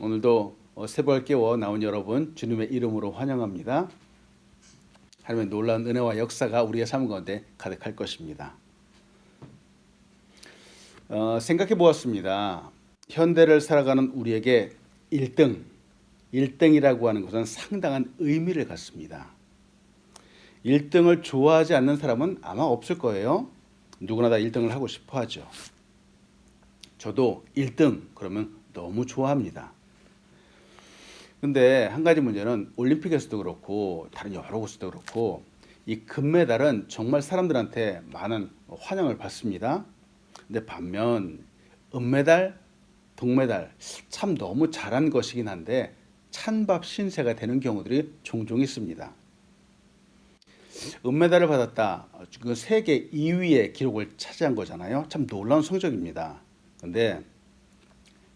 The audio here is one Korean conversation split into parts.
오늘도 새벽 깨워 나온 여러분 주님의 이름으로 환영합니다. 하나님의 놀라운 은혜와 역사가 우리의 삶 가운데 가득할 것입니다. 생각해 보았습니다. 현대를 살아가는 우리에게 1등이라고 하는 것은 상당한 의미를 갖습니다. 1등을 좋아하지 않는 사람은 아마 없을 거예요. 누구나 다 1등을 하고 싶어 하죠. 저도 1등 그러면 너무 좋아합니다. 근데 한 가지 문제는 올림픽에서도 그렇고 다른 여러 곳에서도 그렇고 이 금메달은 정말 사람들한테 많은 환영을 받습니다. 근데 반면 은메달, 동메달 참 너무 잘한 것이긴 한데 찬밥 신세가 되는 경우들이 종종 있습니다. 은메달을 받았다. 그 세계 2위의 기록을 차지한 거잖아요. 참 놀라운 성적입니다. 근데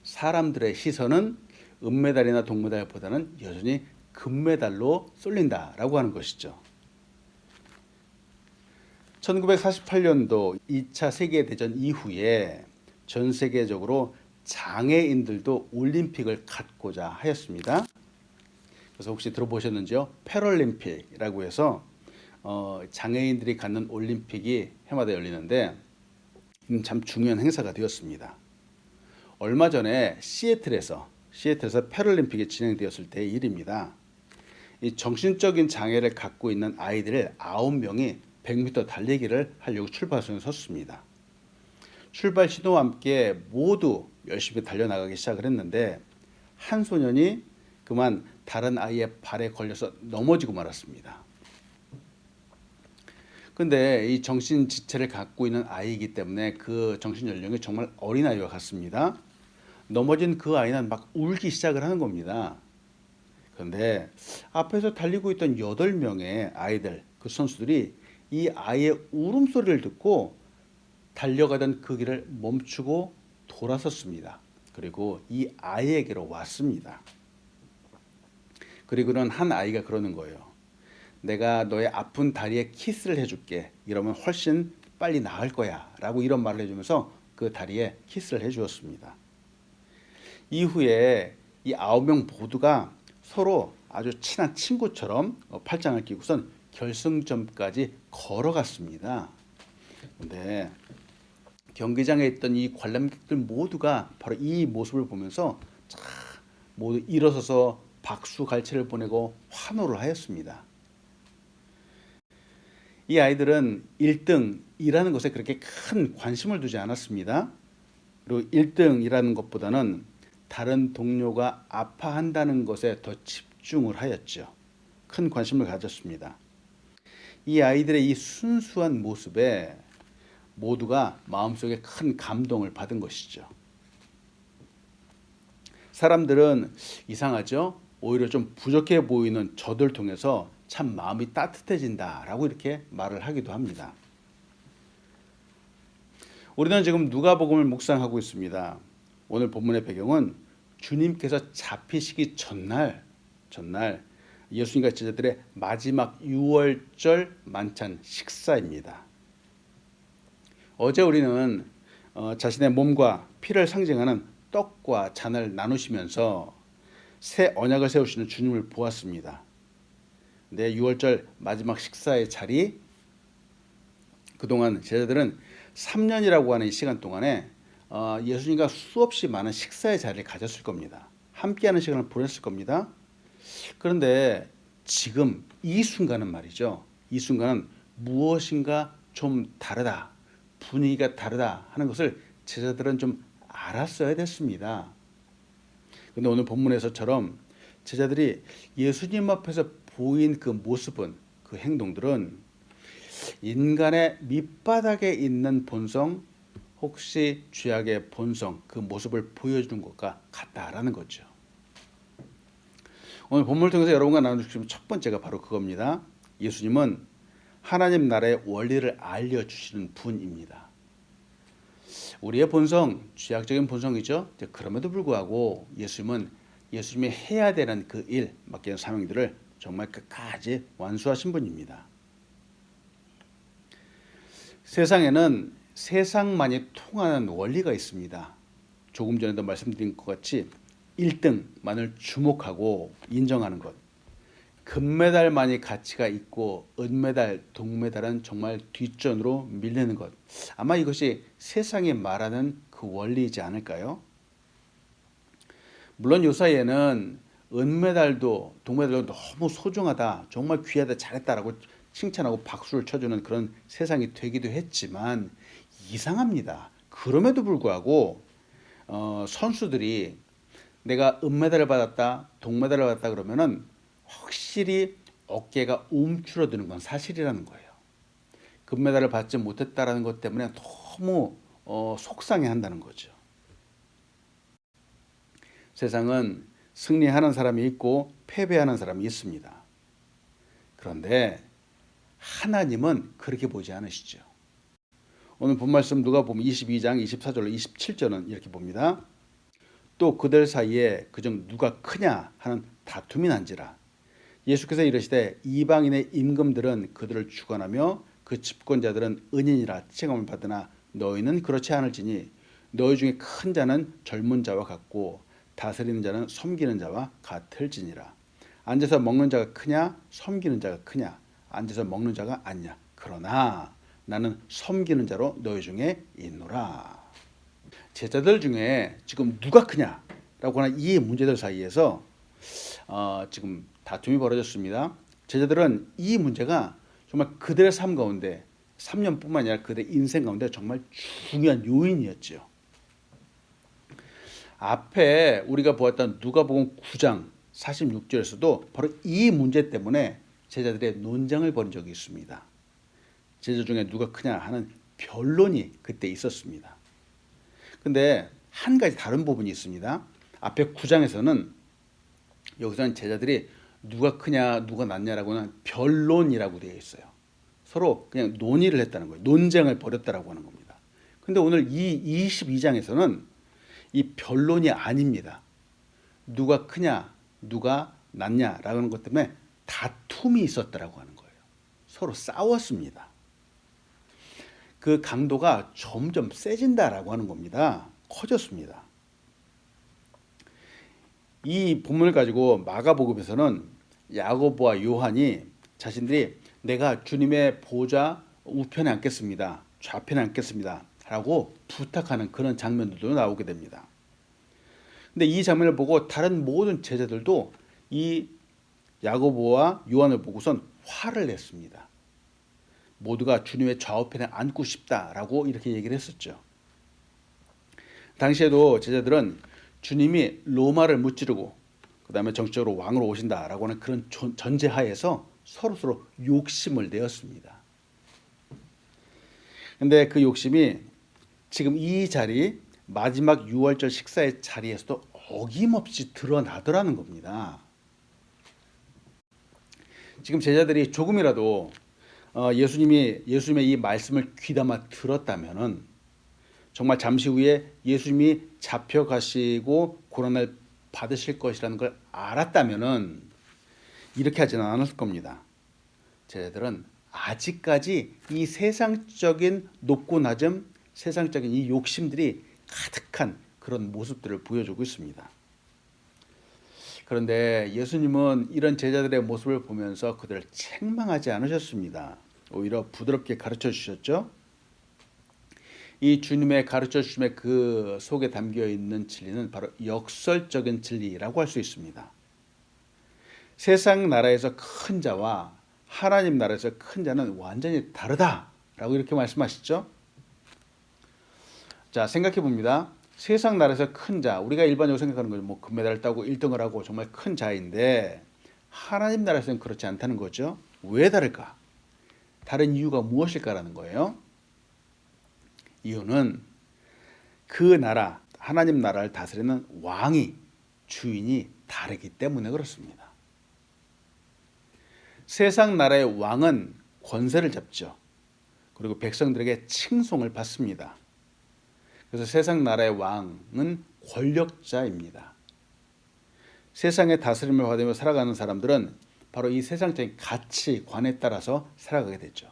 사람들의 시선은 은메달이나 동메달보다는 여전히 금메달로 쏠린다라고 하는 것이죠. 1948년도 2차 세계대전 이후에 전 세계적으로 장애인들도 올림픽을 갖고자 하였습니다. 그래서 혹시 들어보셨는지요? 패럴림픽이라고 해서 장애인들이 갖는 올림픽이 해마다 열리는데 참 중요한 행사가 되었습니다. 얼마 전에 시애틀에서 패럴림픽이 진행되었을 때의 일입니다. 이 정신적인 장애를 갖고 있는 아이들 9명이 100m 달리기를 하려고 출발선에 섰습니다. 출발 신호와 함께 모두 열심히 달려나가기 시작을 했는데 한 소년이 그만 다른 아이의 발에 걸려서 넘어지고 말았습니다. 근데 이 정신 지체를 갖고 있는 아이이기 때문에 그 정신 연령이 정말 어린 아이와 같습니다. 넘어진 그 아이는 막 울기 시작을 하는 겁니다. 그런데 앞에서 달리고 있던 8명의 아이들, 그 선수들이 이 아이의 울음소리를 듣고 달려가던 그 길을 멈추고 돌아섰습니다. 그리고 이 아이에게로 왔습니다. 그리고는 한 아이가 그러는 거예요. 내가 너의 아픈 다리에 키스를 해줄게. 이러면 훨씬 빨리 나을 거야. 라고 이런 말을 해주면서 그 다리에 키스를 해주었습니다. 이후에 이 9명 모두가 서로 아주 친한 친구처럼 팔짱을 끼고선 결승점까지 걸어갔습니다. 근데 경기장에 있던 이 관람객들 모두가 바로 이 모습을 보면서 모두 일어서서 박수 갈채를 보내고 환호를 하였습니다. 이 아이들은 1등이라는 것에 그렇게 큰 관심을 두지 않았습니다. 그리고 1등이라는 것보다는 다른 동료가 아파한다는 것에 더 집중을 하였죠. 큰 관심을 가졌습니다. 이 아이들의 이 순수한 모습에 모두가 마음속에 큰 감동을 받은 것이죠. 사람들은 이상하죠? 오히려 좀 부족해 보이는 저들 통해서 참 마음이 따뜻해진다라고 이렇게 말을 하기도 합니다. 우리는 지금 누가복음을 묵상하고 있습니다. 오늘 본문의 배경은 주님께서 잡히시기 전날 예수님과 제자들의 마지막 유월절 만찬 식사입니다. 어제 우리는 자신의 몸과 피를 상징하는 떡과 잔을 나누시면서 새 언약을 세우시는 주님을 보았습니다. 근데 유월절 마지막 식사의 자리, 그동안 제자들은 3년이라고 하는 이 시간 동안에 예수님과 수없이 많은 식사의 자리를 가졌을 겁니다. 함께하는 시간을 보냈을 겁니다. 그런데 지금 이 순간은 말이죠. 이 순간은 무엇인가 좀 다르다, 분위기가 다르다 하는 것을 제자들은 좀 알았어야 됐습니다. 그런데 오늘 본문에서처럼 제자들이 예수님 앞에서 보인 그 모습은, 그 행동들은 인간의 밑바닥에 있는 본성, 혹시 죄악의 본성, 그 모습을 보여주는 것과 같다라는 거죠. 오늘 본문을 통해서 여러분과 나눠주시는 첫 번째가 바로 그겁니다. 예수님은 하나님 나라의 원리를 알려주시는 분입니다. 우리의 본성, 죄악적인 본성이죠. 그럼에도 불구하고 예수님이 해야 되는 그 일, 맡기는 사명들을 정말 끝까지 완수하신 분입니다. 세상에는 세상만이 통하는 원리가 있습니다. 조금 전에도 말씀드린 것 같이 1등만을 주목하고 인정하는 것. 금메달만이 가치가 있고 은메달, 동메달은 정말 뒷전으로 밀리는 것. 아마 이것이 세상이 말하는 그 원리이지 않을까요? 물론 요 사이에는 은메달도 동메달도 너무 소중하다, 정말 귀하다, 잘했다라고 칭찬하고 박수를 쳐주는 그런 세상이 되기도 했지만 이상합니다. 그럼에도 불구하고 선수들이 내가 은메달을 받았다, 동메달을 받았다 그러면은 확실히 어깨가 움츠러드는 건 사실이라는 거예요. 금메달을 받지 못했다라는 것 때문에 너무 속상해한다는 거죠. 세상은 승리하는 사람이 있고 패배하는 사람이 있습니다. 그런데 하나님은 그렇게 보지 않으시죠. 오늘 본 말씀 누가복음 22장 24절로 27절은 이렇게 봅니다. 또 그들 사이에 그중 누가 크냐 하는 다툼이 난지라. 예수께서 이르시되 이방인의 임금들은 그들을 주관하며 그 집권자들은 은인이라 칭함을 받으나 너희는 그렇지 않을지니 너희 중에 큰 자는 젊은 자와 같고 다스리는 자는 섬기는 자와 같을지니라. 앉아서 먹는 자가 크냐 섬기는 자가 크냐. 앉아서 먹는 자가 아니냐. 그러나 나는 섬기는 자로 너희 중에 있노라. 제자들 중에 지금 누가 크냐라고 하는 이 문제들 사이에서 지금 다툼이 벌어졌습니다. 제자들은 이 문제가 정말 그들의 삶 가운데 3년뿐만 아니라 그들의 인생 가운데 정말 중요한 요인이었죠. 앞에 우리가 보았던 누가복음 9장 46절에서도 바로 이 문제 때문에 제자들의 논쟁을 벌인 적이 있습니다. 제자 중에 누가 크냐 하는 변론이 그때 있었습니다. 근데 한 가지 다른 부분이 있습니다. 앞에 9장에서는 여기서는 제자들이 누가 크냐 누가 낫냐라고 하는 변론이라고 되어 있어요. 서로 그냥 논의를 했다는 거예요. 논쟁을 벌였다라고 하는 겁니다. 근데 오늘 이 22장에서는 이 변론이 아닙니다. 누가 크냐 누가 낫냐라는 것 때문에 다툼이 있었다라고 하는 거예요. 서로 싸웠습니다. 그 강도가 점점 세진다라고 하는 겁니다. 커졌습니다. 이 본문을 가지고 마가복음에서는 야고보와 요한이 자신들이 내가 주님의 보좌 우편에 앉겠습니다. 좌편에 앉겠습니다. 라고 부탁하는 그런 장면들도 나오게 됩니다. 근데 이 장면을 보고 다른 모든 제자들도 이 야고보와 요한을 보고선 화를 냈습니다. 모두가 주님의 좌우편에 앉고 싶다라고 이렇게 얘기를 했었죠. 당시에도 제자들은 주님이 로마를 무찌르고 그 다음에 정치적으로 왕으로 오신다라고 하는 그런 전제하에서 서로 욕심을 내었습니다. 근데 그 욕심이 지금 이 자리 마지막 유월절 식사의 자리에서도 어김없이 드러나더라는 겁니다. 지금 제자들이 조금이라도 예수님의 이 말씀을 귀담아 들었다면은 정말 잠시 후에 예수님이 잡혀가시고 고난을 받으실 것이라는 걸 알았다면은 이렇게 하지는 않았을 겁니다. 제자들은 아직까지 이 세상적인 높고 낮음, 세상적인 이 욕심들이 가득한 그런 모습들을 보여주고 있습니다. 그런데 예수님은 이런 제자들의 모습을 보면서 그들을 책망하지 않으셨습니다. 오히려 부드럽게 가르쳐 주셨죠. 이 주님의 가르쳐 주심의 그 속에 담겨 있는 진리는 바로 역설적인 진리라고 할 수 있습니다. 세상 나라에서 큰 자와 하나님 나라에서 큰 자는 완전히 다르다라고 이렇게 말씀하시죠. 자, 생각해 봅니다. 세상 나라에서 큰 자, 우리가 일반적으로 생각하는 거죠. 뭐 금메달을 따고 1등을 하고 정말 큰 자인데 하나님 나라에서는 그렇지 않다는 거죠. 왜 다를까? 다른 이유가 무엇일까라는 거예요. 이유는 그 나라, 하나님 나라를 다스리는 왕이, 주인이 다르기 때문에 그렇습니다. 세상 나라의 왕은 권세를 잡죠. 그리고 백성들에게 칭송을 받습니다. 그래서 세상 나라의 왕은 권력자입니다. 세상의 다스림을 받으며 살아가는 사람들은 바로 이 세상적인 가치관에 따라서 살아가게 되죠.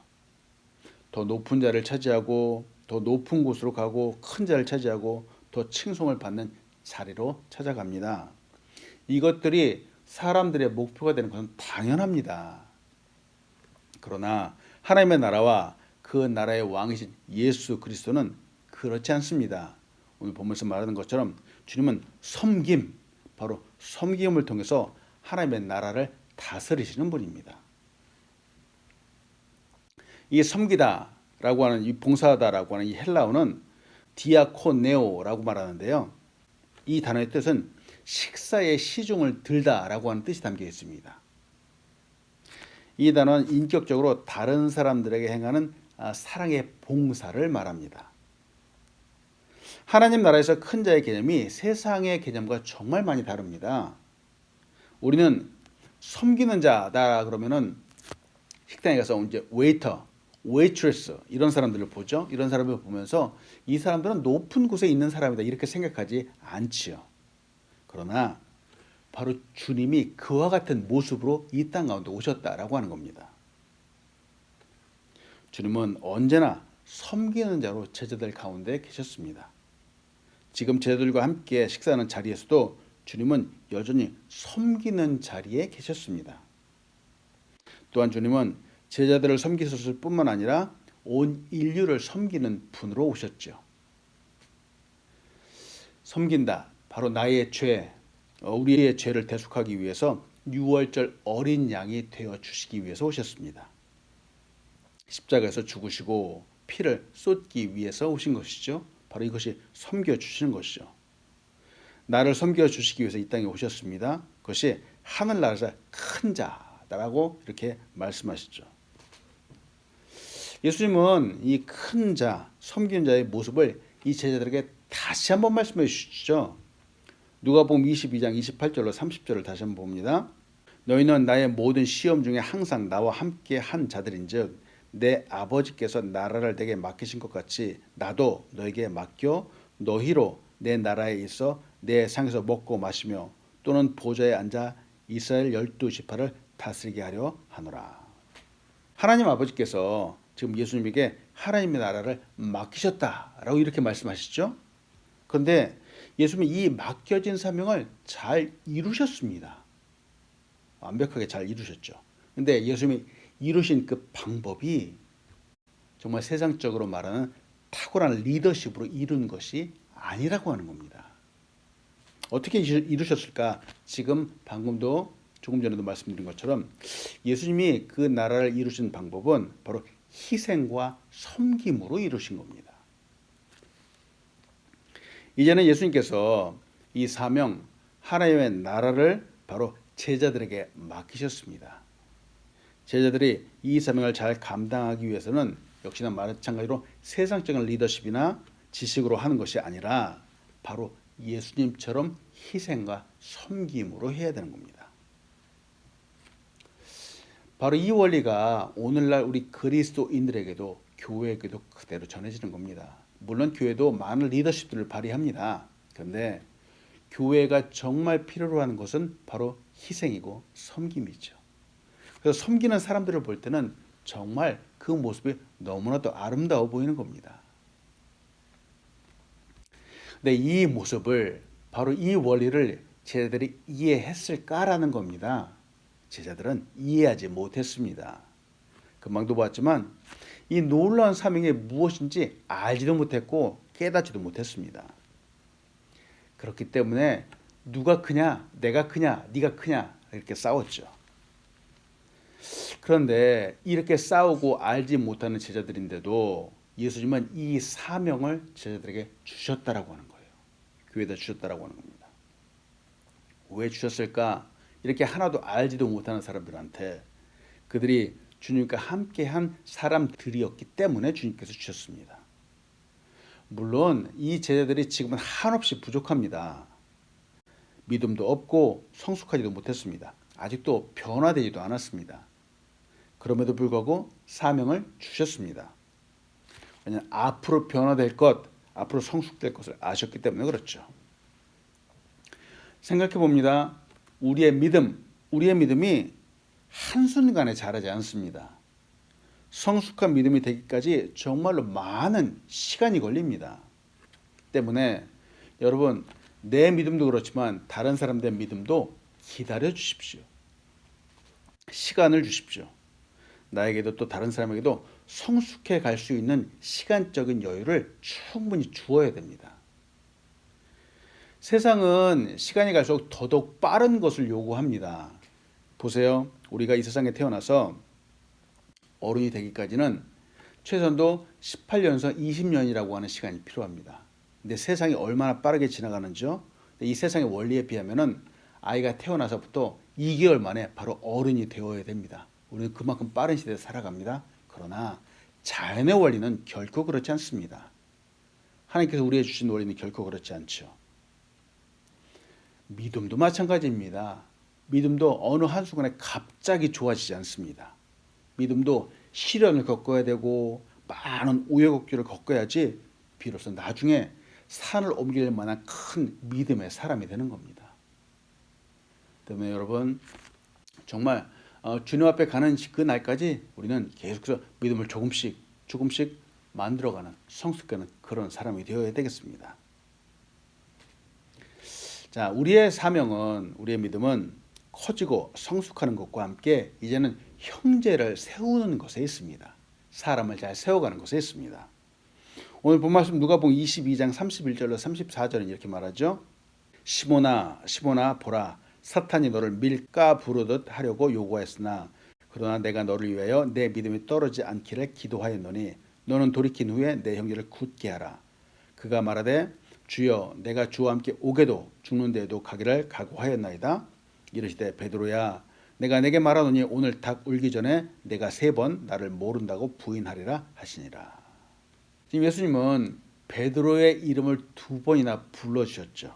더 높은 자를 차지하고 더 높은 곳으로 가고 큰 자를 차지하고 더 칭송을 받는 자리로 찾아갑니다. 이것들이 사람들의 목표가 되는 것은 당연합니다. 그러나 하나님의 나라와 그 나라의 왕이신 예수 그리스도는 그렇지 않습니다. 오늘 본문에서 말하는 것처럼 주님은 섬김, 바로 섬김을 통해서 하나님의 나라를 다스리시는 분입니다. 이 섬기다라고 하는, 이 봉사하다라고 하는 이 헬라어는 디아코네오라고 말하는데요. 이 단어의 뜻은 식사의 시중을 들다라고 하는 뜻이 담겨 있습니다. 이 단어는 인격적으로 다른 사람들에게 행하는 사랑의 봉사를 말합니다. 하나님 나라에서 큰 자의 개념이 세상의 개념과 정말 많이 다릅니다. 우리는 섬기는 자다 그러면은 식당에 가서 이제 웨이터, 웨이트레스 이런 사람들을 보죠. 이런 사람을 보면서 이 사람들은 높은 곳에 있는 사람이다 이렇게 생각하지 않지요. 그러나 바로 주님이 그와 같은 모습으로 이 땅 가운데 오셨다라고 하는 겁니다. 주님은 언제나 섬기는 자로 제자들 가운데 계셨습니다. 지금 제자들과 함께 식사하는 자리에서도 주님은 여전히 섬기는 자리에 계셨습니다. 또한 주님은 제자들을 섬기셨을 뿐만 아니라 온 인류를 섬기는 분으로 오셨죠. 섬긴다. 바로 나의 죄, 우리의 죄를 대속하기 위해서 6월절 어린 양이 되어 주시기 위해서 오셨습니다. 십자가에서 죽으시고 피를 쏟기 위해서 오신 것이죠. 바로 이것이 섬겨주시는 것이죠. 나를 섬겨주시기 위해서 이 땅에 오셨습니다. 그것이 하늘나라에서 큰 자라고 이렇게 말씀하시죠. 예수님은 이 큰 자, 섬기는 자의 모습을 이 제자들에게 다시 한번 말씀해 주시죠. 누가복음 22장 28절로 30절을 다시 한번 봅니다. 너희는 나의 모든 시험 중에 항상 나와 함께 한 자들인즉 내 아버지께서 나라를 내게 맡기신 것 같이 나도 너에게 맡겨 너희로 내 나라에 있어 내 상에서 먹고 마시며 또는 보좌에 앉아 이스라엘 12지파를 다스리게 하려 하노라. 하나님 아버지께서 지금 예수님에게 하나님의 나라를 맡기셨다라고 이렇게 말씀하시죠. 그런데 예수님이 이 맡겨진 사명을 잘 이루셨습니다. 완벽하게 잘 이루셨죠. 그런데 예수님이 이루신 그 방법이 정말 세상적으로 말하는 탁월한 리더십으로 이룬 것이 아니라고 하는 겁니다. 어떻게 이루셨을까? 지금 방금도 조금 전에도 말씀드린 것처럼 예수님이 그 나라를 이루신 방법은 바로 희생과 섬김으로 이루신 겁니다. 이제는 예수님께서 이 사명, 하나님의 나라를 바로 제자들에게 맡기셨습니다. 제자들이 이 사명을 잘 감당하기 위해서는 역시나 마찬가지로 세상적인 리더십이나 지식으로 하는 것이 아니라 바로 예수님처럼 희생과 섬김으로 해야 되는 겁니다. 바로 이 원리가 오늘날 우리 그리스도인들에게도 교회에게도 그대로 전해지는 겁니다. 물론 교회도 많은 리더십들을 발휘합니다. 그런데 교회가 정말 필요로 하는 것은 바로 희생이고 섬김이죠. 그래서 섬기는 사람들을 볼 때는 정말 그 모습이 너무나도 아름다워 보이는 겁니다. 근데 이 모습을 바로 이 원리를 제자들이 이해했을까라는 겁니다. 제자들은 이해하지 못했습니다. 금방도 봤지만 이 놀라운 사명이 무엇인지 알지도 못했고 깨닫지도 못했습니다. 그렇기 때문에 누가 크냐, 내가 크냐, 네가 크냐 이렇게 싸웠죠. 그런데 이렇게 싸우고 알지 못하는 제자들인데도 예수님은 이 사명을 제자들에게 주셨다라고 하는 거예요. 교회에다 주셨다라고 하는 겁니다. 왜 주셨을까? 이렇게 하나도 알지도 못하는 사람들한테 그들이 주님과 함께한 사람들이었기 때문에 주님께서 주셨습니다. 물론 이 제자들이 지금은 한없이 부족합니다. 믿음도 없고 성숙하지도 못했습니다. 아직도 변화되지도 않았습니다. 그럼에도 불구하고 사명을 주셨습니다. 왜냐하면 앞으로 변화될 것, 앞으로 성숙될 것을 아셨기 때문에 그렇죠. 생각해 봅니다. 우리의 믿음이 한순간에 자라지 않습니다. 성숙한 믿음이 되기까지 정말로 많은 시간이 걸립니다. 때문에 여러분, 내 믿음도 그렇지만 다른 사람들의 믿음도 기다려 주십시오. 시간을 주십시오. 나에게도 또 다른 사람에게도 성숙해 갈 수 있는 시간적인 여유를 충분히 주어야 됩니다. 세상은 시간이 갈수록 더더욱 빠른 것을 요구합니다. 보세요. 우리가 이 세상에 태어나서 어른이 되기까지는 최소한도 18년에서 20년이라고 하는 시간이 필요합니다. 근데 세상이 얼마나 빠르게 지나가는지요? 이 세상의 원리에 비하면은 아이가 태어나서부터 2개월 만에 바로 어른이 되어야 됩니다. 우리는 그만큼 빠른 시대에 살아갑니다. 그러나 자연의 원리는 결코 그렇지 않습니다. 하나님께서 우리에게 주신 원리는 결코 그렇지 않죠. 믿음도 마찬가지입니다. 믿음도 어느 한순간에 갑자기 좋아지지 않습니다. 믿음도 시련을 겪어야 되고 많은 우여곡절을 겪어야지 비로소 나중에 산을 옮길 만한 큰 믿음의 사람이 되는 겁니다. 때문에 여러분 정말 주님 앞에 가는 그 날까지 우리는 계속해서 믿음을 조금씩 만들어가는 성숙하는 그런 사람이 되어야 되겠습니다. 자, 우리의 사명은 우리의 믿음은 커지고 성숙하는 것과 함께 이제는 형제를 세우는 것에 있습니다. 사람을 잘 세워가는 것에 있습니다. 오늘 본 말씀 누가복음 22장 31절로 34절은 이렇게 말하죠. 시몬아 보라 사탄이 너를 밀가 부르듯 하려고 요구하였으나 그러나 내가 너를 위하여 내 믿음이 떨어지지 않기를 기도하였노니 너는 돌이킨 후에 내 형제를 굳게 하라. 그가 말하되 주여 내가 주와 함께 오게도 죽는 데에도 가기를 각오하였나이다. 이르시되 베드로야 내가 내게 말하노니 오늘 닭 울기 전에 내가 3번 나를 모른다고 부인하리라 하시니라. 지금 예수님은 베드로의 이름을 2번이나 불러주셨죠.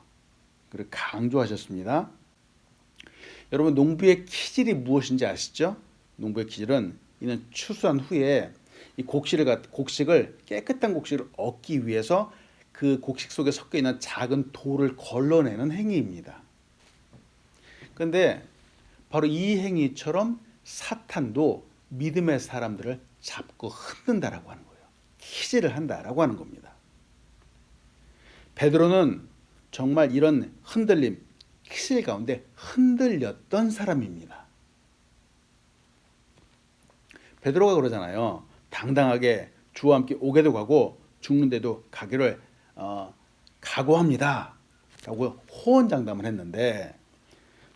그리고 강조하셨습니다. 여러분 농부의 기질이 무엇인지 아시죠? 농부의 기질은 이는 추수한 후에 이 곡식을 깨끗한 곡식을 얻기 위해서 그 곡식 속에 섞여 있는 작은 돌을 걸러내는 행위입니다. 그런데 바로 이 행위처럼 사탄도 믿음의 사람들을 잡고 흔든다라고 하는 거예요. 키질을 한다라고 하는 겁니다. 베드로는 정말 이런 흔들림, 키질 가운데 흔들렸던 사람입니다. 베드로가 그러잖아요. 당당하게 주와 함께 오게도 가고 죽는데도 가기를 각오합니다. 라고 호언장담을 했는데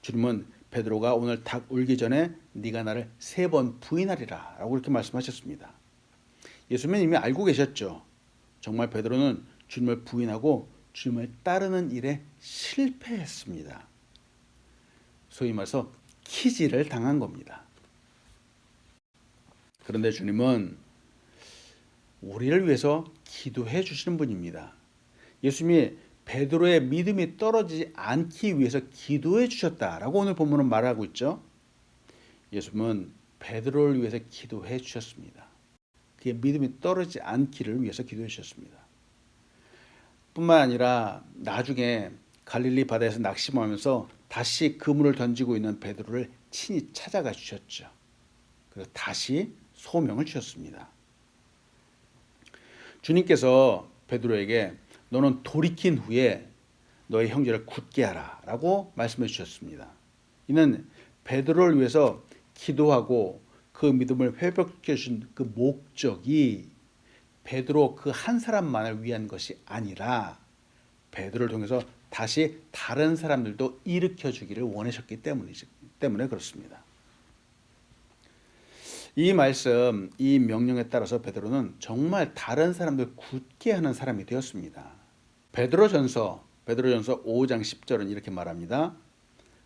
주님은 베드로가 오늘 닭 울기 전에 네가 나를 3번 부인하리라 라고 이렇게 말씀하셨습니다. 예수님은 이미 알고 계셨죠. 정말 베드로는 주님을 부인하고 주님을 따르는 일에 실패했습니다. 소위 말해서 키질을 당한 겁니다. 그런데 주님은 우리를 위해서 기도해 주시는 분입니다. 예수님이 베드로의 믿음이 떨어지지 않기 위해서 기도해 주셨다라고 오늘 본문은 말하고 있죠. 예수님은 베드로를 위해서 기도해 주셨습니다. 그의 믿음이 떨어지지 않기를 위해서 기도해 주셨습니다. 뿐만 아니라 나중에 갈릴리 바다에서 낙심하면서 다시 그물을 던지고 있는 베드로를 친히 찾아가 주셨죠. 그래서 다시 소명을 주셨습니다. 주님께서 베드로에게 너는 돌이킨 후에 너의 형제를 굳게 하라 라고 말씀해 주셨습니다. 이는 베드로를 위해서 기도하고 그 믿음을 회복시켜 주신 그 목적이 베드로 그 한 사람만을 위한 것이 아니라 베드로를 통해서 다시 다른 사람들도 일으켜 주기를 원하셨기 때문에 그렇습니다. 이 말씀, 이 명령에 따라서 베드로는 정말 다른 사람들 굳게 하는 사람이 되었습니다. 베드로전서 5장 10절은 이렇게 말합니다.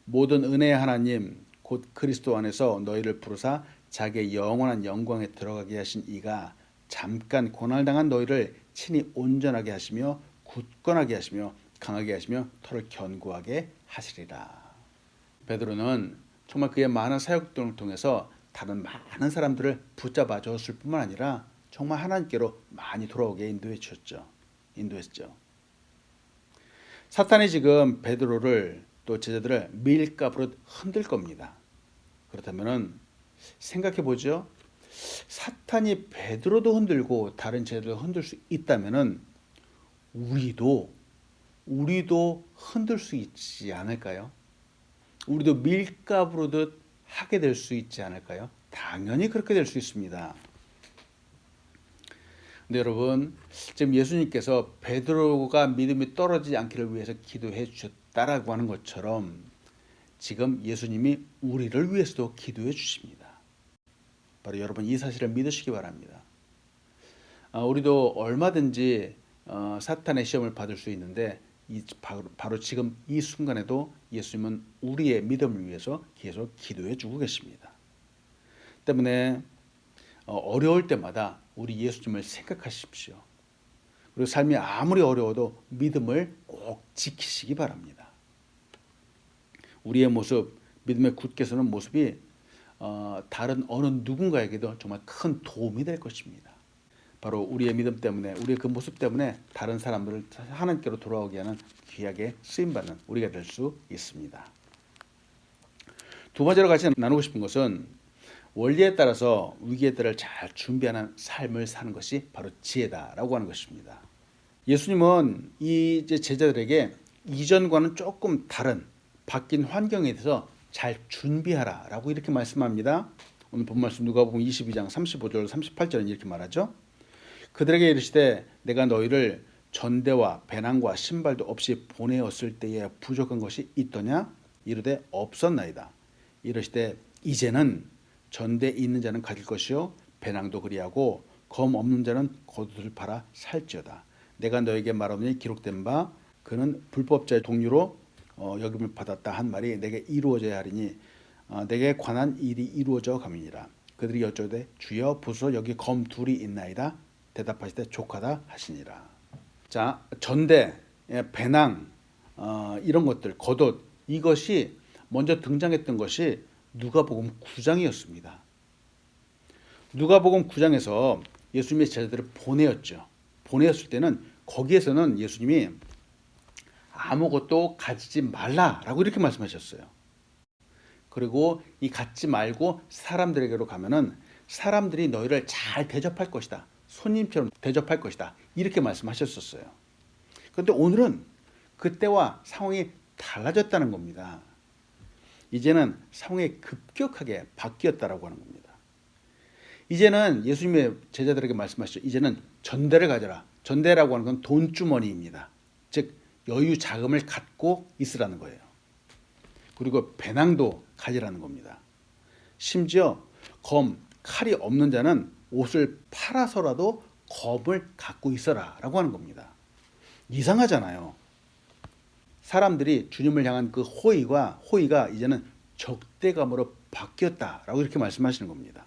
모든 은혜의 하나님 곧 그리스도 안에서 너희를 부르사 자기의 영원한 영광에 들어가게 하신 이가 잠깐 고난당한 너희를 친히 온전하게 하시며 굳건하게 하시며 강하게 하시며 터를 견고하게 하시리라. 베드로는 정말 그의 많은 사역들을 통해서 다른 많은 사람들을 붙잡아 줬을 뿐만 아니라 정말 하나님께로 많이 돌아오게 인도했죠. 사탄이 지금 베드로를 또 제자들을 밀가부르듯 흔들 겁니다. 그렇다면 생각해 보죠. 사탄이 베드로도 흔들고 다른 제자들도 흔들 수 있다면 우리도 우리도 흔들 수 있지 않을까요? 우리도 밀가부르듯 하게 될 수 있지 않을까요? 당연히 그렇게 될 수 있습니다. 근데 여러분, 지금 예수님께서 베드로가 믿음이 떨어지지 않기를 위해서 기도해 주셨다라고 하는 것처럼 지금 예수님이 우리를 위해서도 기도해 주십니다. 바로 여러분 이 사실을 믿으시기 바랍니다. 우리도 얼마든지 사탄의 시험을 받을 수 있는데 바로 지금 이 순간에도 예수님은 우리의 믿음을 위해서 계속 기도해 주고 계십니다. 때문에 어려울 때마다 우리 예수님을 생각하십시오. 그리고 삶이 아무리 어려워도 믿음을 꼭 지키시기 바랍니다. 우리의 모습, 믿음의 굳게 서는 모습이 다른 어느 누군가에게도 정말 큰 도움이 될 것입니다. 바로 우리의 믿음 때문에, 우리의 그 모습 때문에 다른 사람들을 하나님께로 돌아오게 하는 귀하게 쓰임받는 우리가 될 수 있습니다. 두 번째로 같이 나누고 싶은 것은 원리에 따라서 위기에 때를 잘 준비하는 삶을 사는 것이 바로 지혜다라고 하는 것입니다. 예수님은 이 제자들에게 이전과는 조금 다른 바뀐 환경에 대해서 잘 준비하라라고 이렇게 말씀합니다. 오늘 본 말씀 누가복음 22장 35절 38절은 이렇게 말하죠. 그들에게 이르시되 내가 너희를 전대와 배낭과 신발도 없이 보내었을 때에 부족한 것이 있더냐? 이르되 없었나이다. 이르시되 이제는 전대 있는 자는 가질 것이요 배낭도 그리하고 검 없는 자는 겉옷을 팔아 살지어다. 내가 너에게 말하노니 기록된 바 그는 불법자의 동류로 여김을 받았다 한 말이 내게 이루어져야 하리니 내게 관한 일이 이루어져 가미니라. 그들이 여쭤되 주여 보소서 여기 검 둘이 있나이다. 대답하시되 족하다 하시니라. 자, 전대, 배낭 이런 것들, 겉옷 이것이 먼저 등장했던 것이 누가복음 9장이었습니다. 누가복음 9장에서 예수님의 제자들을 보내었죠. 보내었을 때는 거기에서는 예수님이 아무것도 가지지 말라라고 이렇게 말씀하셨어요. 그리고 이 갖지 말고 사람들에게로 가면은 사람들이 너희를 잘 대접할 것이다. 손님처럼 대접할 것이다. 이렇게 말씀하셨었어요. 그런데 오늘은 그때와 상황이 달라졌다는 겁니다. 이제는 상황이 급격하게 바뀌었다라고 하는 겁니다. 이제는 예수님의 제자들에게 말씀하시죠. 이제는 전대를 가져라. 전대라고 하는 건 돈주머니입니다. 즉 여유 자금을 갖고 있으라는 거예요. 그리고 배낭도 가지라는 겁니다. 심지어 칼이 없는 자는 옷을 팔아서라도 검을 갖고 있어라라고 하는 겁니다. 이상하잖아요. 사람들이 주님을 향한 그 호의가 이제는 적대감으로 바뀌었다라고 이렇게 말씀하시는 겁니다.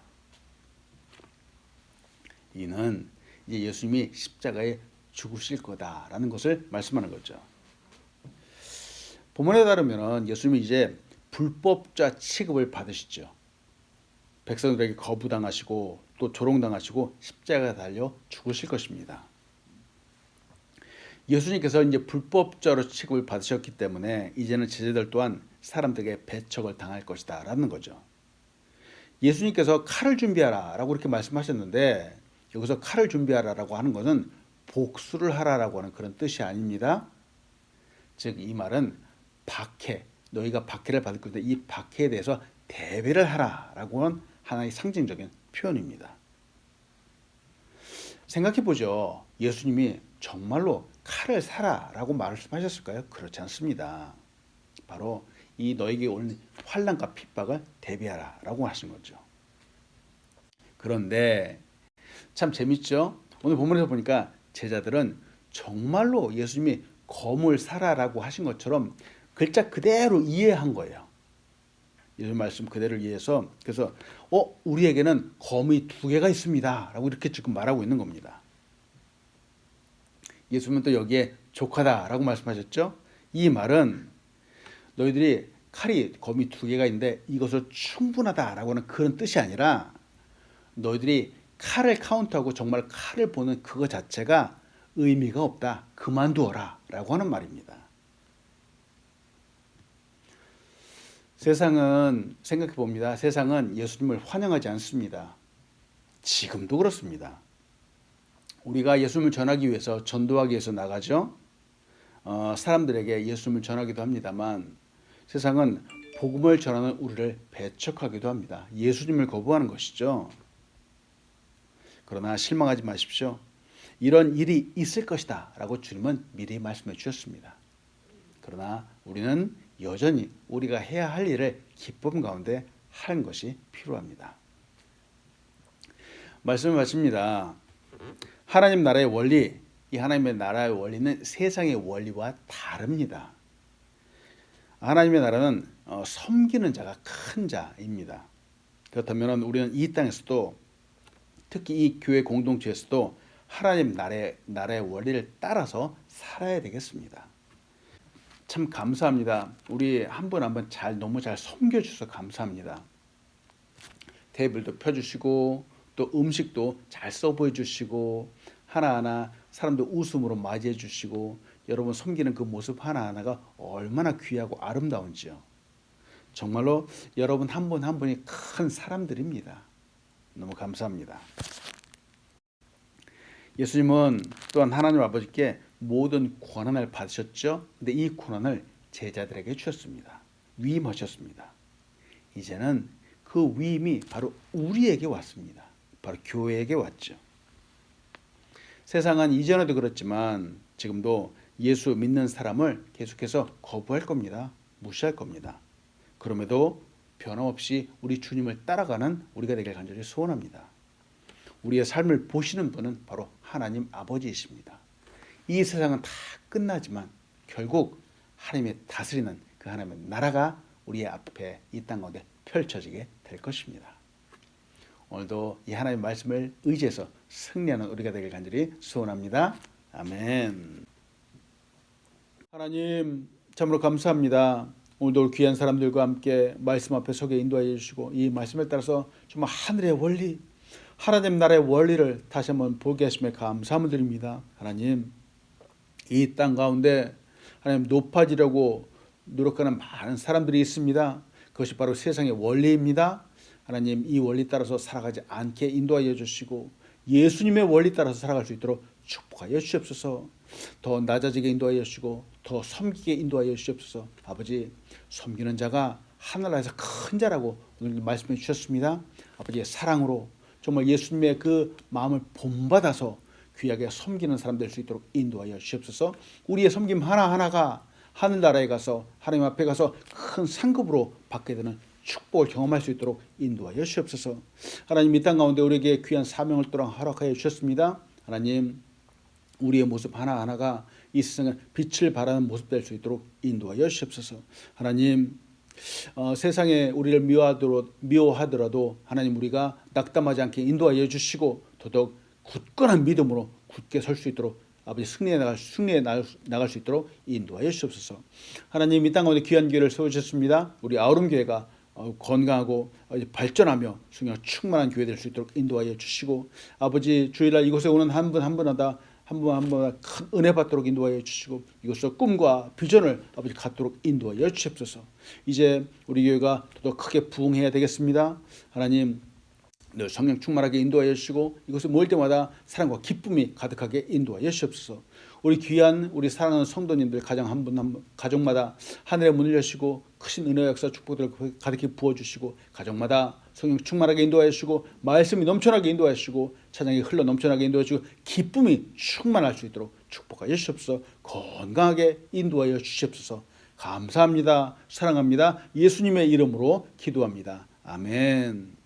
이는 이제 예수님이 십자가에 죽으실 거다라는 것을 말씀하는 거죠. 본문에 따르면 예수님이 이제 불법자 취급을 받으시죠. 백성들에게 거부당하시고 또 조롱당하시고 십자가에 달려 죽으실 것입니다. 예수님께서 이제 불법자로 취급을 받으셨기 때문에 이제는 제자들 또한 사람들에게 배척을 당할 것이다라는 거죠. 예수님께서 칼을 준비하라라고 이렇게 말씀하셨는데 여기서 칼을 준비하라라고 하는 것은 복수를 하라라고 하는 그런 뜻이 아닙니다. 즉 이 말은 박해, 너희가 박해를 받을 건데 이 박해에 대해서 대비를 하라라고 하는 하나의 상징적인 표현입니다. 생각해보죠. 예수님이 정말로 칼을 사라라고 말씀하셨을까요? 그렇지 않습니다. 바로 이 너에게 오는 환난과 핍박을 대비하라라고 하신 거죠. 그런데 참 재밌죠? 오늘 본문에서 보니까 제자들은 정말로 예수님이 검을 사라라고 하신 것처럼 글자 그대로 이해한 거예요. 예수님 말씀 그대로 이해해서 그래서 우리에게는 검이 2개가 있습니다 라고 이렇게 지금 말하고 있는 겁니다. 예수님은 또 여기에 족하다라고 말씀하셨죠. 이 말은 너희들이 검이 2개가 있는데 이것을 충분하다라고 하는 그런 뜻이 아니라 너희들이 칼을 카운트하고 정말 칼을 보는 그거 자체가 의미가 없다. 그만두어라 라고 하는 말입니다. 세상은 생각해 봅니다. 세상은 예수님을 환영하지 않습니다. 지금도 그렇습니다. 우리가 예수님을 전하기 위해서 전도하기 위해서 나가죠. 사람들에게 예수님을 전하기도 합니다만 세상은 복음을 전하는 우리를 배척하기도 합니다. 예수님을 거부하는 것이죠. 그러나 실망하지 마십시오. 이런 일이 있을 것이다 라고 주님은 미리 말씀해 주셨습니다. 그러나 우리는 여전히 우리가 해야 할 일을 기쁨 가운데 하는 것이 필요합니다. 말씀을 마칩니다. 하나님 나라의 원리, 이 하나님의 나라의 원리는 세상의 원리와 다릅니다. 하나님의 나라는 섬기는 자가 큰 자입니다. 그렇다면 우리는 이 땅에서도 특히 이 교회 공동체에서도 하나님 나라의 원리를 따라서 살아야 되겠습니다. 참 감사합니다. 우리 한 분 한 분 너무 잘 섬겨주셔서 감사합니다. 테이블도 펴주시고 또 음식도 잘 서브해 주시고 하나하나 사람들 웃음으로 맞이해 주시고 여러분 섬기는 그 모습 하나하나가 얼마나 귀하고 아름다운지요. 정말로 여러분 한 분 한 분이 큰 사람들입니다. 너무 감사합니다. 예수님은 또한 하나님 아버지께 모든 권한을 받으셨죠. 근데 이 권한을 제자들에게 주셨습니다. 위임하셨습니다. 이제는 그 위임이 바로 우리에게 왔습니다. 바로 교회에게 왔죠. 세상은 이전에도 그렇지만 지금도 예수 믿는 사람을 계속해서 거부할 겁니다. 무시할 겁니다. 그럼에도 변함없이 우리 주님을 따라가는 우리가 되길 간절히 소원합니다. 우리의 삶을 보시는 분은 바로 하나님 아버지이십니다. 이 세상은 다 끝나지만 결국 하나님의 다스리는 그 하나님의 나라가 우리의 앞에 이 땅 가운데 펼쳐지게 될 것입니다. 오늘도 이 하나님의 말씀을 의지해서 승리하는 우리가 되길 간절히 소원합니다. 아멘. 하나님 참으로 감사합니다. 오늘도 귀한 사람들과 함께 말씀 앞에 서게 인도하여 주시고 이 말씀을 따라서 정말 하늘의 원리, 하나님 나라의 원리를 다시 한번 보게 하심에 감사함을 드립니다. 하나님 이 땅 가운데 하나님 높아지려고 노력하는 많은 사람들이 있습니다. 그것이 바로 세상의 원리입니다. 하나님 이 원리 따라서 살아가지 않게 인도하여 주시고 예수님의 원리 따라서 살아갈 수 있도록 축복하여 주시옵소서. 더 낮아지게 인도하여 주시고 더 섬기게 인도하여 주시옵소서. 아버지 섬기는 자가 하늘나라에서 큰 자라고 오늘 말씀해 주셨습니다. 아버지의 사랑으로 정말 예수님의 그 마음을 본받아서 귀하게 섬기는 사람 될 수 있도록 인도하여 주시옵소서. 우리의 섬김 하나하나가 하늘나라에 가서 하나님 앞에 가서 큰 상급으로 받게 되는 축복을 경험할 수 있도록 인도하여 주시옵소서. 하나님 이 땅 가운데 우리에게 귀한 사명을 또한 허락하여 주셨습니다. 하나님 우리의 모습 하나하나가 이 세상에 빛을 발하는 모습 될 수 있도록 인도하여 주시옵소서. 하나님 세상에 우리를 미워하더라도 하나님 우리가 낙담하지 않게 인도하여 주시고 더더욱 굳건한 믿음으로 굳게 설 수 있도록 아버지 승리해 나갈 수 있도록 인도하여 주시옵소서. 하나님 이 땅 가운데 귀한 교회를 세우셨습니다. 우리 아우름 교회가 건강하고 발전하며 성령 충만한 교회 될 수 있도록 인도하여 주시고 아버지 주일날 이곳에 오는 한 분 한 분마다 큰 은혜 받도록 인도하여 주시고 이곳에서 꿈과 비전을 아버지 갖도록 인도하여 주시옵소서. 이제 우리 교회가 더 크게 부흥해야 되겠습니다. 하나님 늘 성령 충만하게 인도하여 주시고 이곳에 모일 때마다 사랑과 기쁨이 가득하게 인도하여 주시옵소서. 우리 귀한 우리 사랑하는 성도님들 가정 한 분 한 분 가정마다 하늘의 문을 여시고 크신 은혜와 역사 축복들을 가득히 부어주시고 가정마다 성령 충만하게 인도하여 주시고 말씀이 넘쳐나게 인도하여 주시고 찬양이 흘러 넘쳐나게 인도하여 주시고 기쁨이 충만할 수 있도록 축복하여 주시옵소서. 건강하게 인도하여 주시옵소서. 감사합니다. 사랑합니다. 예수님의 이름으로 기도합니다. 아멘.